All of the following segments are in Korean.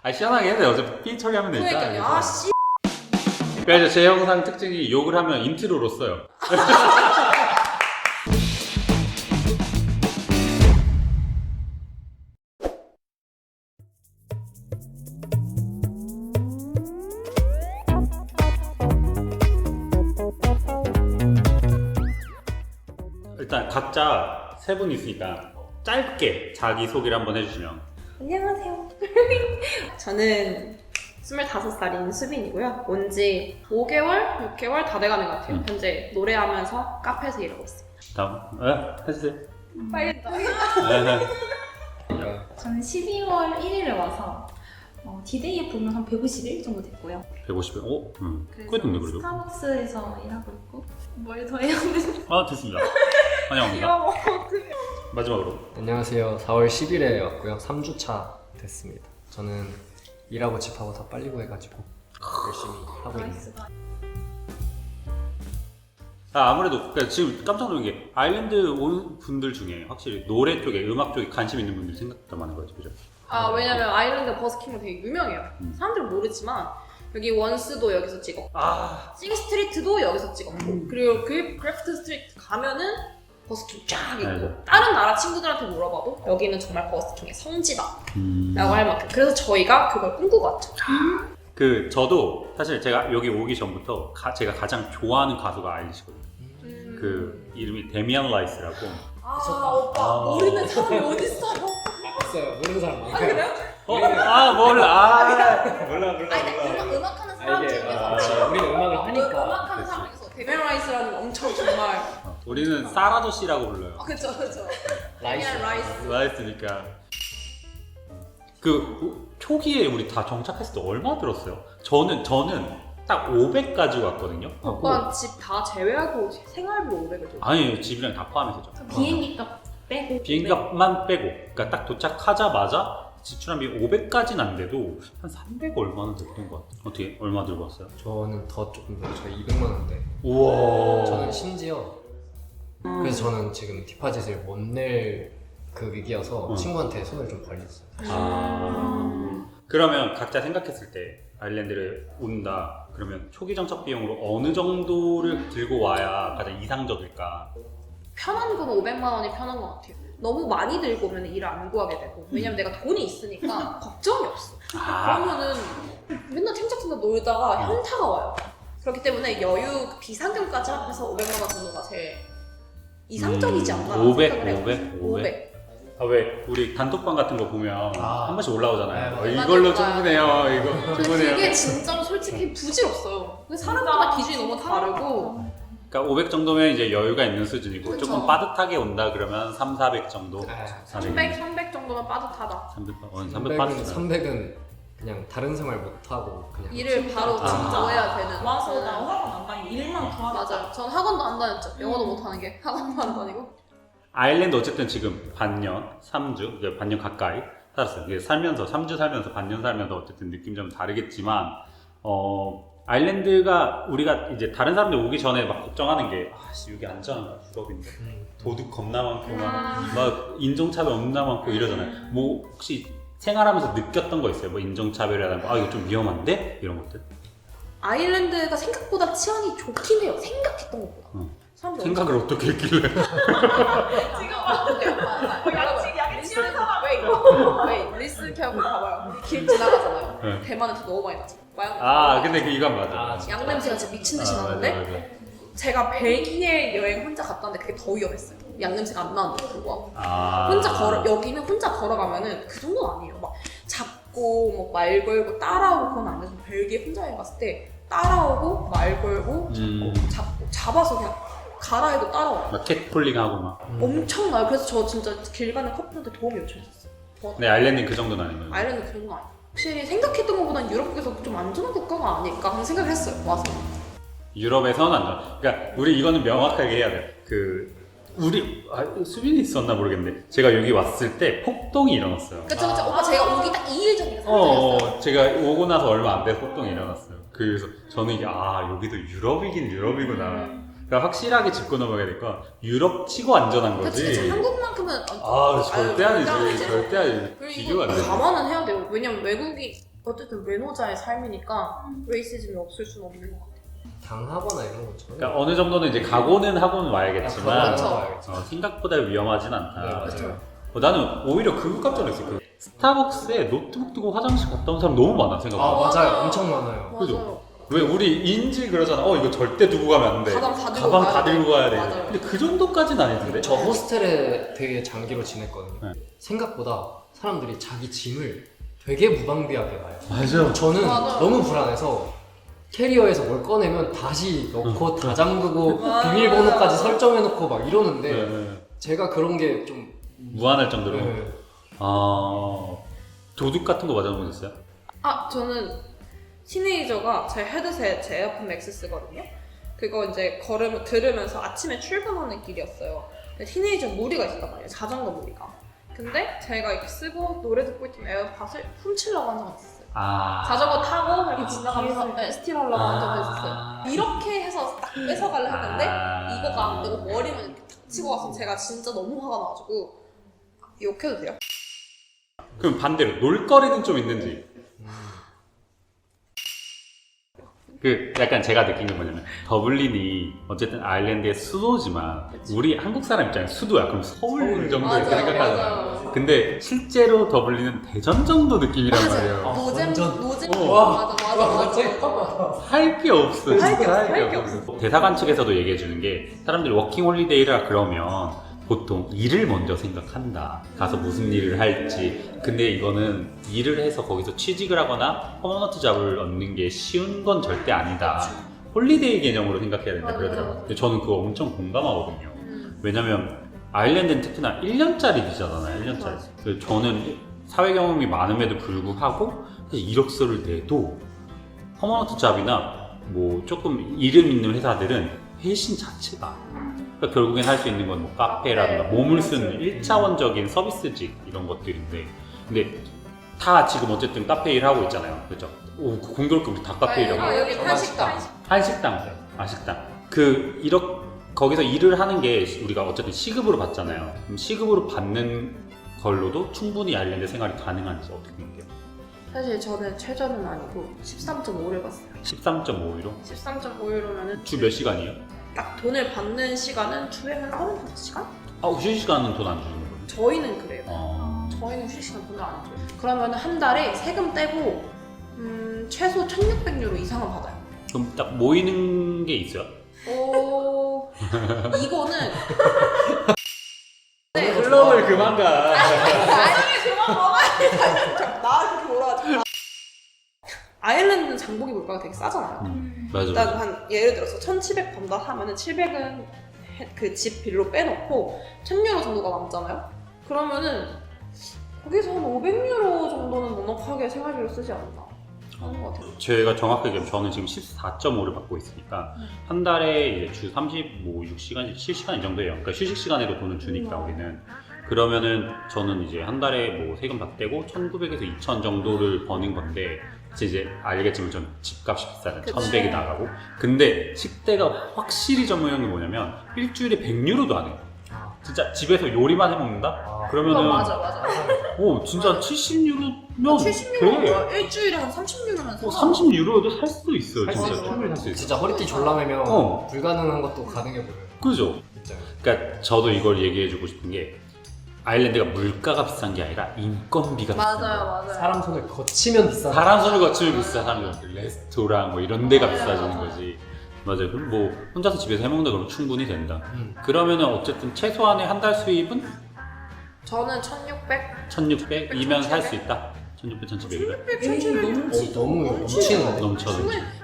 아 시원하게 해도 어차피 삐 처리하면 되니까. 그러니까요. 아 씨. 그래서 제 영상 특징이 욕을 하면 인트로로 써요. 일단 각자 세 분 있으니까 짧게 자기소개를 한번 해주시면. 안녕하세요. 저는 25살인 수빈이고요. 온 지 5개월, 6개월 다 돼가는 것 같아요. 현재 노래하면서 카페에서 일하고 있습니다. 다음, 해주세요. 빨리 나. 저는 12월 1일에 와서 디데이에 보면 한 150일 정도 됐고요. 150일? 오? 그래서 꽤 됐네 그래도. 스타벅스에서 일하고 있고 뭘 더 해야 되지? 아 됐습니다. 환영합니다. 마지막으로. 안녕하세요. 4월 10일에 왔고요. 3주차 됐습니다. 저는 일하고 집하고 다 빨리 구해가지고 열심히 하고 있습니다. 아무래도 그러니까 지금 깜짝 놀란 게 아일랜드 온 분들 중에 확실히 노래 쪽에 음악 쪽에 관심 있는 분들이 생각보다 많은 거죠, 그죠? 아 왜냐면 아일랜드 버스킹은 되게 유명해요. 사람들은 모르지만 여기 원스도 여기서 찍었고 싱스트리트도 여기서 찍었고 그리고 그래프트 스트리트 가면은 버스킹 쫙 있고 네. 다른 나라 친구들한테 물어봐도 여기는 정말 버스킹의 성지다 라고 할 만큼 그래서 저희가 그걸 꿈꾸고 왔죠. 그 저도 사실 제가 여기 오기 전부터 제가 가장 좋아하는 가수가 아일리시거든요. 그 이름이 데미안 라이스라고. 오빠 모르는 사람이 어딨어요? 없어요. 모르는 사람 많아요. 그래요? 몰라. 아니 음악하는 사람 이게 중에서 우리는 음악을 하니까. 음악하는 사람 중에서 데미안 라이스라는 엄청 정말 우리는 사라도 씨라고 불러요. 그쵸 라이스. 데미안 라이스 라이스니까. 그 초기에 우리 다 정착했을 때 얼마 들었어요? 저는 딱 500까지 왔거든요. 오빠 집 다 제외하고 생활비로 500을 줘. 아니 집이랑 다 포함해서죠. 비행기 값 빼고 비행값만 빼고, 그러니까 딱 도착하자마자 지출한 비 500까지는 안 돼도 한 300 얼마는 됐던 것 같아요. 어떻게 얼마 들고 왔어요? 저는 더 조금 더 저희 200만 원대. 우와. 저는 심지어 그래서 저는 지금 디파짓을 못 낼 그 위기여서 친구한테 손을 좀 벌렸어요. 그러면 각자 생각했을 때 아일랜드를 온다 그러면 초기 정착 비용으로 어느 정도를 들고 와야 가장 이상적일까? 편한 건 500만 원이 편한 것 같아요. 너무 많이 들고 오면 일을 안 구하게 되고 왜냐면 내가 돈이 있으니까 걱정이 없어. 그러면은 맨날 템착템착 놀다가 현타가 와요. 그렇기 때문에 여유 비상금까지 합해서 500만 원 정도가 제일 이상적이지 않나 500. 아, 왜 우리 단톡방 같은 거 보면 한 번씩 올라오잖아요. 네, 이걸로 맞아요. 충분해요. 이거 근데 충분해요. 그게 진짜로 솔직히 부질없어요. 근데 사람마다 기준이 너무 다르고 그러니까 500 정도면 이제 여유가 있는 수준이고 그쵸. 조금 빠듯하게 온다 그러면 3, 400 정도. 300 정도면 빠듯하다. 300 빠듯하다. 300은 그냥 다른 생활 못 하고 그냥 일을 바로 진짜 해야 되는. 와서 나 학원 안 다니고 일만 구하자. 맞아요. 전 학원도 안 다녔죠. 영어도 못 하는 게 학원도 안 다니고. 아일랜드 어쨌든 지금 반년, 3주, 이제 반년 가까이 살았어요. 이게 살면서 3주 살면서 반년 살면서 어쨌든 느낌 좀 다르겠지만 아일랜드가 우리가 이제 다른 사람들 오기 전에 막 걱정하는 게 아씨 여기 안전한가 유럽인데 도둑 겁나 많고 막 인종차별 겁나 많고 이러잖아요. 뭐 혹시 생활하면서 느꼈던 거 있어요? 뭐 인종차별이라든가 아 이거 좀 위험한데? 이런 것들? 아일랜드가 생각보다 치안이 좋긴 해요. 생각했던 것보다. 사람들이 생각을 어떻게 했길래? 약간 치는 사람. 왜 리스 켜고 봐봐요. 길 지나가잖아요. 네. 대만에서 너무 많이 나죠. 근데 그 이건 맞아. 양 냄새가 진짜 미친 듯이 나는데 맞아. 제가 벨기에 여행 혼자 갔다 왔는데 그게 더 위험했어요. 양 냄새가 안 나는데 불구하고 아. 여기는 혼자 걸어가면은 그 정도는 아니에요. 막 잡고 뭐 말 걸고 따라오고 그건 안 돼서 벨기에 혼자 여행 갔을 때 따라오고 말 걸고 잡고 잡아서 그냥 가라해도 따라와요. 막 캣폴링하고 막. 엄청나요. 그래서 저 진짜 길 가는 커플한테 도움이 엄청 됐어요. 네, 아일랜드는 그 정도는 아니에요. 아일랜드 그 정도는 아니에요. 확실히 생각했던 것보다는 유럽에서 좀 안전한 국가가 아닐까 하는 생각을 했어요. 와서. 유럽에서는 안전. 그러니까 우리 이거는 명확하게 해야 돼. 수빈이 있었나 모르겠는데 제가 여기 왔을 때 폭동이 일어났어요. 그쵸. 오빠 제가 오기 딱 2일 전에 상태였어요. 제가 오고 나서 얼마 안 돼서 폭동이 일어났어요. 그래서 저는 이게 여기도 유럽이긴 유럽이구나. 그러니까 확실하게 짚고 넘어가야 될 건 유럽 치고 안전한 거지. 그치, 한국만큼은 절대 아니지. 아니지. 절대 아니지. 비교가 안 그리고 돼. 감안은 해야 돼요. 왜냐면 외국이 어쨌든 외노자의 삶이니까 레이시즘이 없을 수는 없는 것 같아요. 당하거나 이런 건 전혀. 그러니까 어느 정도는 이제 각오는 하고는 와야겠지만 그쵸. 생각보다 위험하진 않다. 네, 맞아요. 그쵸. 나는 오히려 그거 깜짝 놀랐어요. 그 스타벅스에 노트북 두고 화장실 갔다 온 사람 너무 많아 생각보다. 맞아요. 맞아요. 엄청 많아요. 그죠? 맞아요. 왜 우리 인지 그러잖아. 이거 절대 두고 가면 안 돼. 가방 다 들고 가방 가야 다 돼. 들고 가야 돼. 맞아요. 근데 그 정도까지는 아니던데. 저 호스텔에 되게 장기로 지냈거든요. 네. 생각보다 사람들이 자기 짐을 되게 무방비하게 와요. 맞아. 저는 맞아요. 너무 불안해서 캐리어에서 뭘 꺼내면 다시 넣고 다 잠그고 비밀번호까지 설정해놓고 막 이러는데 네. 제가 그런 게 좀 무한할 정도로. 네. 도둑 같은 거 맞아보셨어요? 저는 티네이저가 제 헤드셋, 제 에어팟 맥스 쓰거든요. 그거 이제 들으면서 아침에 출근하는 길이었어요. 근데 티네이저 무리가 있었단 말이에요. 자전거 무리가. 근데 제가 이렇게 쓰고 노래 듣고 있던 에어팟을 훔치려고 한 적은 있었어요. 자전거 타고 이렇게 지나가면서 스틸하려고 한 적은 있었어요. 이렇게 해서 딱 뺏어가려 했는데 이거가 안 되고 머리만 이렇게 탁 치고 와서 제가 진짜 너무 화가 나가지고 욕해도 돼요? 그럼 반대로 놀거리는 좀 있는지. 그 약간 제가 느낀 게 뭐냐면 더블린이 어쨌든 아일랜드의 수도지만 우리 한국 사람 입장에 수도야. 그럼 서울 정도 이렇게 맞아요, 생각하잖아요. 맞아요. 근데 실제로 더블린은 대전 정도 느낌이란 맞아요. 말이에요. 노잼 와. 맞아. 할 게 없어. 진짜 할 게 없어, 할 게 할 게 없어. 대사관 측에서도 얘기해 주는 게 사람들이 워킹 홀리데이라 그러면 보통 일을 먼저 생각한다. 가서 무슨 일을 할지. 근데 이거는 일을 해서 거기서 취직을 하거나 퍼머넌트 잡을 얻는 게 쉬운 건 절대 아니다. 홀리데이 개념으로 생각해야 된다 맞아요. 그러더라고요. 근데 저는 그거 엄청 공감하거든요. 왜냐면 아일랜드는 특히나 1년짜리 비자잖아요. 1년짜리. 그래서 저는 사회 경험이 많음에도 불구하고 이력서를 내도 퍼머넌트 잡이나 뭐 조금 이름 있는 회사들은 회신 자체가 그러니까 결국엔 할 수 있는 건 뭐 카페라든가 몸을 쓰는 1차원적인 서비스직 이런 것들인데 근데 다 지금 어쨌든 카페 일하고 있잖아요. 그렇죠? 공교롭게 우리 다 카페 일하고 여기 한식당. 한식당. 거기서 일을 하는 게 우리가 어쨌든 시급으로 받잖아요. 그럼 시급으로 받는 걸로도 충분히 아일랜드 생활이 가능한지 어떻게 생각해요? 사실 저는 최저는 아니고 13.5를 봤어요. 13.5유로? 13.5유로면은 주 몇 시간이에요? 딱 돈을 받는 시간은 주에 한 35시간? 휴식 시간은 돈 안 주는 거예요? 저희는 그래요. 저희는 휴식 시간 돈을 안 줘요. 그러면 한 달에 세금 떼고 최소 1,600유로 이상은 받아요. 그럼 딱 모이는 게 있어요? 이거는 클럽을 그만 가. 나 그렇게 몰아가지고 아일랜드는 장보기 물가가 되게 싸잖아요. 맞아. 일단 한 예를 들어서 1,700 번다 하면은 700은 그 집 빌로 빼놓고 1,000유로 정도가 남잖아요. 그러면은 거기서 한 500유로 정도는 넉넉하게 생활비로 쓰지 않나 하는 것 같아요. 제가 정확하게 얘기하면 저는 지금 14.5를 받고 있으니까 한 달에 이제 주 36시간, 7시간 이 정도예요. 그러니까 휴식 시간에도 돈을 주니까 우리는. 그러면은 저는 이제 한 달에 뭐 세금 다 떼고 1,900에서 2,000 정도를 버는 건데 이제 알겠지만 전 집값이 비싸요. 1,100이 나가고. 근데 식대가 확실히 전문용이 뭐냐면 일주일에 100유로도 안 해요. 진짜 집에서 요리만 해 먹는다? 그러면은 맞아. 진짜 70유로면 70유로면 뭐야? 일주일에 한 30유로면 30유로도 살 수도 있어요. 살 수 진짜 있어요. 충분히 살 수 있어요. 진짜 허리띠 졸라매면 불가능한 것도 가능해 보여요. 그죠? 진짜. 그러니까 저도 이걸 얘기해주고 싶은 게 아일랜드가 물가가 비싼 게 아니라 인건비가 비싼 거예요. 맞아요. 사람 손을 거치면 비싼. 사람 손을 거치면 비싸. 사람들 레스토랑 뭐 이런 데가 비싸지는 거지. 맞아요. 그럼 뭐 혼자서 집에서 해먹는다 그러면 충분히 된다. 그러면은 어쨌든 최소한의 한 달 수입은 저는 1,600? 1,600이면 살 수 있다. 1,600, 1,700이다. 1,700 너무 넘치는데. 넘쳐.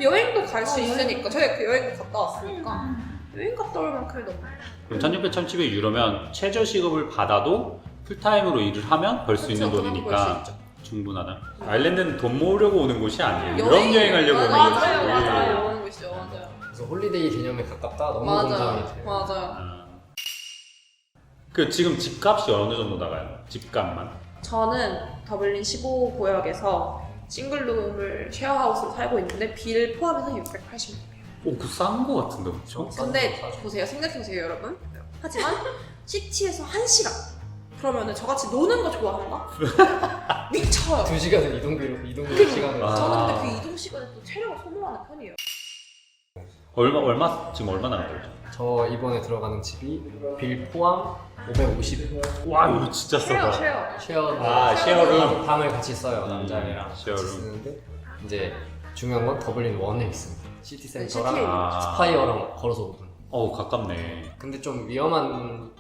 여행도 갈 수 있으니까 저희 그 여행도 갔다 왔으니까 여행 갔다 올 만큼이 너무 그럼 1,600, 1,700 유로면 최저 시급을 받아도 풀타임으로 일을 하면 벌 수 있는 그렇죠. 돈이니까 벌수 충분하다. 아일랜드는 돈 모으려고 오는 곳이 아니에요. 유럽 여행- 여행하려고 오는 곳이. 맞아요. 오는 곳이죠. 맞아요. 그래서 홀리데이 개념에 가깝다. 너무 공감이 돼요. 맞아요. 그 지금 집값이 어느 정도 나가요? 집값만? 저는 더블린 15구역에서 싱글룸을 쉐어하우스로 살고 있는데 빌 포함해서 680유로예요. 그거 싼 거 같은데 그쵸? 근데 보세요, 생각해보세요 여러분. 하지만 CT에서 1시간 그러면은 저같이 노는 거 좋아한다? 미쳐요. 2시간은 이동 시간을 아. 저는 근데 그 이동 시간에 또 체력을 소모하는 편이에요. 지금 얼마 남았죠? 저 이번에 들어가는 집이 빌 포함 550. 와 이거 진짜 쉐어 싸다. 쉐어. 쉐어룸 방을 같이 써요. 남자애랑 같이 쉐어룸. 쓰는데 이제 중요한 건 더블린 원에 있습니다. 시티센터랑 시티. 스파이어랑 걸어서 5분. 가깝네. 근데 좀 위험한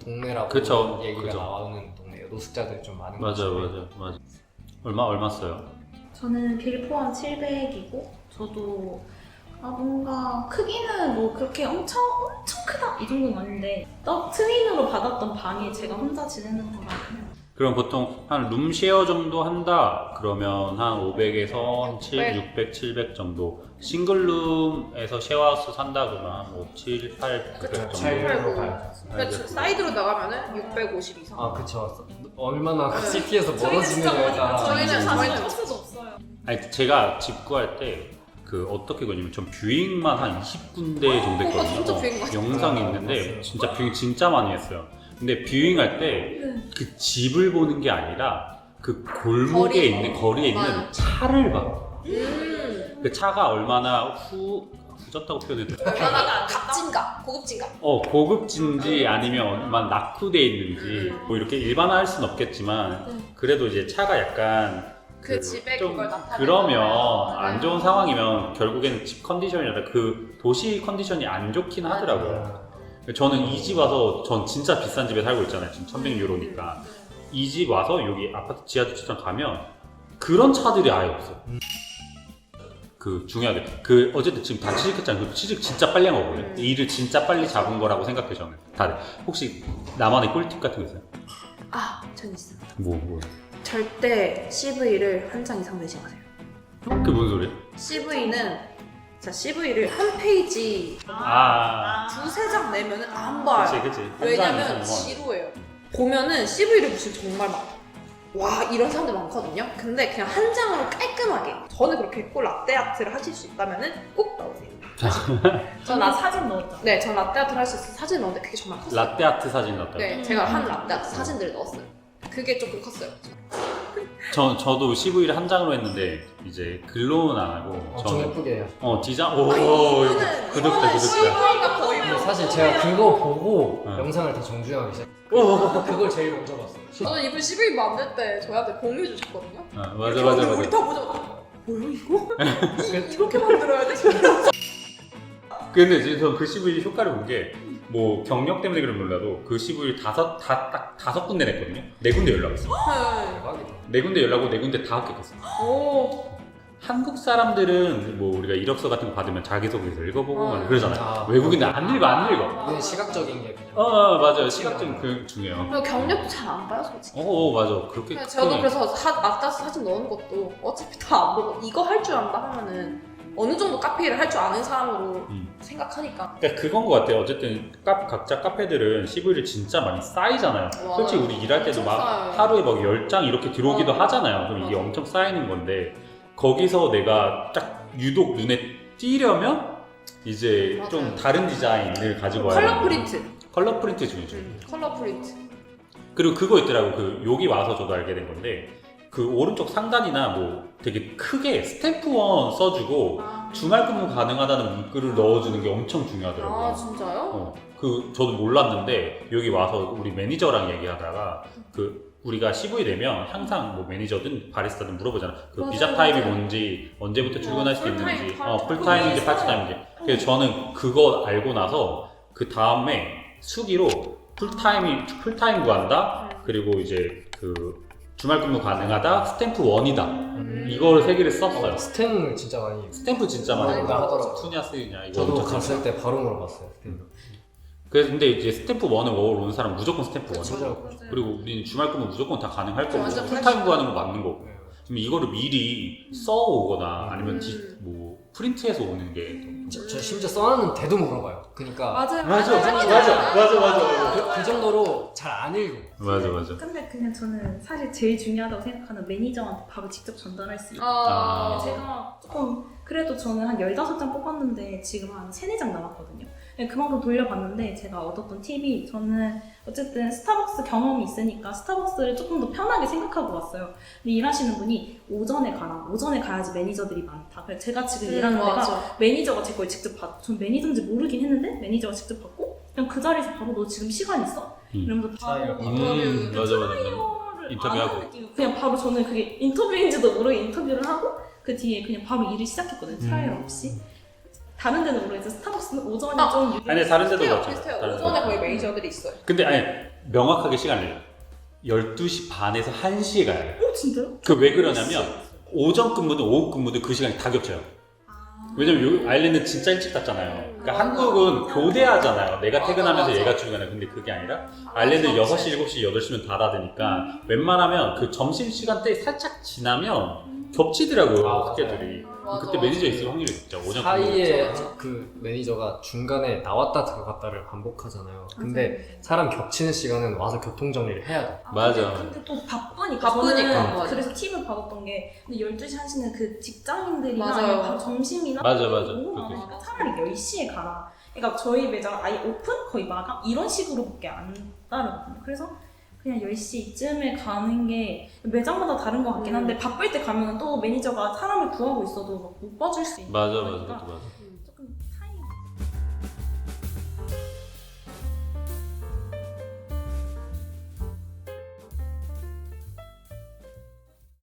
동네라고 그쵸, 얘기가 그죠. 나오는 동네예요. 노숙자들이 좀 많은 맞아 곳인데. 맞아. 얼마 써요? 저는 빌 포함 700이고 저도 뭔가 크기는 뭐 그렇게 엄청 크다 이 정도는 아닌데 트윈으로 받았던 방에 제가 혼자 지내는 거라 그냥 그럼 보통 한 룸쉐어 정도 한다 그러면 한 500에서 600, 700 정도. 싱글룸에서 쉐어하우스 산다 그러면 뭐 7, 8, 900 그쵸, 정도. 7, 8, 9. 아, 그러니까 사이드로 나가면은 650 이상. 아 그쵸. 얼마나 네. 시티에서 멀어지느냐에 따라 저희는 사실 버스도 없어요. 아니 제가 집 구할 때 그 어떻게 구했냐면 전 뷰잉만 한 20군데 정도 했거든요. 진짜 뷰잉 많이 영상이 했어요. 있는데 봤어요. 진짜 뷰잉 진짜 많이 했어요. 근데 뷰잉 할 때 그 집을 보는 게 아니라 그 골목에 거리. 있는 거리에 있는 맞아. 차를 봐. 그 차가 얼마나 후졌다고 표현해도 얼마나 값진가, 고급진가. 고급진지 아니면 얼마나 낙후돼 있는지 뭐 이렇게 일반화할 순 없겠지만 그래도 이제 차가 약간 그 집에 좀 그걸 나타내는 그러면 거예요. 안 좋은 상황이면 결국에는 집 컨디션이라 그 도시 컨디션이 안 좋긴 하더라고요. 저는 이 집 와서 전 진짜 비싼 집에 살고 있잖아요. 지금 1100유로니까 이 집 와서 여기 아파트 지하 주차장 가면 그런 차들이 아예 없어. 그 중요하게 그 어쨌든 지금 다 취직했잖아요. 그 취직 진짜 빨리 한 거거든요. 일을 진짜 빨리 잡은 거라고 생각해요 저는. 다들 혹시 나만의 꿀팁 같은 거 있어요? 전 있어요. 뭐 절대 CV를 한 장 이상 내지 마세요. 그게 뭔 소리예요? CV를 한 페이지 두세 장 내면은 안 봐요. 그치. 왜냐면 지루해요. 보면은 CV를 무슨 정말 와 이런 사람들 많거든요. 근데 그냥 한 장으로 깔끔하게 저는 그렇게 했고 라떼 아트를 하실 수 있다면은 꼭 넣으세요. 나 사진 넣었잖아. 네, 전 라떼 아트를 할 수 있어서 사진 넣었는데 그게 정말 컸어요. 라떼 아트 사진 넣었다고? 네, 제가 한 라떼 아트 사진들을 넣었어요. 그게 조금 컸어요. 저도 CV를 한 장으로 했는데 이제 글로는 안 하고 엄청 예쁘게 해요. 디자인 이거는 구독자 CV가 거의 근데 사실 제가 그거 보고 어. 영상을 더 정주행하기 시작했어요. 그걸 제일 먼저 봤어요. 저는 이분 CV 만들 때 저희한테 공유해 주셨거든요. 맞아 우리 다 보자. 뭐야 이거? 이렇게 만들어야 돼? 근데 이제 저는 그 CV 효과를 본 게 뭐 경력 때문에 그런 몰라도 그 CV를 딱 다섯 군데 냈거든요. 네 군데 연락 왔어. 대박이다. 네 군데 연락 오고 네 군데 다 합격했어. 오. 한국 사람들은 뭐 우리가 이력서 같은 거 받으면 자기소개서 읽어보고 막 그러잖아요. 아, 외국인은 안 읽어. 이건 시각적인 게 그냥 맞아요. 시각적인 그 중요해요. 그리고 경력도 잘 안 봐요 솔직히. 맞아. 그렇게 저도 그래서 라떼 사진 넣는 것도 어차피 다 안 보고 이거 할 줄 안다 하면은 어느 정도 카페 일을 할 줄 아는 사람으로 생각하니까. 그러니까 그건 것 같아요. 어쨌든 각자 카페들은 CV를 진짜 많이 쌓이잖아요. 맞아요. 솔직히 우리 일할 때도 엄청 막 쌓여요. 하루에 막 10장 이렇게 들어오기도 맞아. 하잖아요. 그럼 이게 맞아. 엄청 쌓이는 건데 거기서 내가 딱 유독 눈에 띄려면 이제 맞아요. 좀 다른 디자인을 가지고 와야 컬러 되는 프린트. 컬러 프린트 중이죠. 컬러 프린트. 그리고 그거 있더라고. 그 여기 와서 저도 알게 된 건데 그 오른쪽 상단이나 뭐 되게 크게 스탬프원 써주고 주말 근무 가능하다는 문구를 넣어주는 게 엄청 중요하더라고요. 아 진짜요? 저도 몰랐는데 여기 와서 우리 매니저랑 얘기하다가 그 우리가 CV 내면 항상 뭐 매니저든 바리스타든 물어보잖아. 그 맞아요, 비자 타입이 맞아요. 뭔지 언제부터 출근할 수 풀타임, 있는지, 파트타임. 풀타임인지 파트타임인지. 그래서 저는 그거 알고 나서 그 다음에 수기로 풀타임 구한다. 그리고 이제 그 주말 근무 가능하다. 스탬프 1이다. 이걸 세 개를 썼어요. 스템을 진짜 많이 스탬프 진짜 많이 많이 하더라고요. 투냐 쓰냐 이거 저도 엄청 갔을 때 바로 물어봤어요. 그래서 근데 이제 스탬프 1을 먹어오는 사람 무조건 스탬프 1. 맞아요. 그리고 우리는 주말 근무 무조건 다 가능할 거고 완전 풀타임 구하는 거 맞는 거고. 그럼 이거를 미리 써오거나 아니면 음. 프린트해서 오는 게 저 심지어 써놨는데도 물어봐요. 그러니까 맞아요. 그 정도로 잘 안 읽어. 맞아. 근데 그냥 저는 사실 제일 중요하다고 생각하는 매니저한테 바로 직접 전달할 수 있고 아. 제가 조금 그래도 저는 한 15장 뽑았는데 지금 한 3, 4장 남았거든요. 그만큼 돌려봤는데 제가 얻었던 팁이 저는 어쨌든 스타벅스 경험이 있으니까 스타벅스를 조금 더 편하게 생각하고 왔어요. 근데 일하시는 분이 오전에 가라. 오전에 가야지 매니저들이 많다. 그래서 제가 지금 일하는 데가 맞아. 매니저가 제 걸 직접 받고 전 매니저인지 모르긴 했는데 매니저가 직접 받고 그냥 그 자리에서 바로 너 지금 시간 있어? 이러면서 바로 맞아. 트라이얼을 인터뷰하고. 안 하는 느낌. 그냥 바로 저는 그게 인터뷰인지도 모르게 인터뷰를 하고 그 뒤에 그냥 바로 일을 시작했거든요. 트라이얼 없이. 다른 데는 모르겠어요. 스타벅스는 오전이 좀 유리해요. 아니 다른 데도 비슷해요. 그렇죠. 비슷해요. 다른 오전에 데도. 거의 매니저들이 있어요. 근데 아니 명확하게 시간을 12시 반에서 1시에 가야 돼요. 진짜요? 그 왜 그러냐면 오전 근무든 오후 근무든 그 시간이 다 겹쳐요. 왜냐면 아일랜드는 진짜 일찍 닫잖아요. 그러니까 한국은 교대하잖아요. 내가 퇴근하면서 맞아. 얘가 출근해. 근데 그게 아니라 아일랜드는 6시, 7시, 8시면 다 닫으니까 웬만하면 그 점심시간대 살짝 지나면 겹치더라고요. 스케줄이. 맞아, 그때 맞아. 매니저 있을 확률이 진짜 오전 사이에 맞아. 그 매니저가 중간에 나왔다 들어갔다를 반복하잖아요. 근데 사람 겹치는 시간은 와서 교통 정리를 해야 돼. 맞아. 근데 또 바쁘니까. 바쁘니까, 저는 맞아. 그래서 팁을 받았던 게 근데 12시 1시는 그 직장인들이나 맞아요. 아니면 밥 점심이나 맞아. 너무 그렇게 많으니까 차라리 10시에 가라. 그러니까 저희 매장 아예 오픈? 거의 마감? 이런 식으로밖에 안 따르거든요. 그래서 그냥 10시쯤에 가는 게 매장마다 다른 것 같긴 한데 바쁠 때 가면 또 매니저가 사람을 구하고 있어도 못 봐줄 수 있는 맞아. 거니까 그것도 맞아.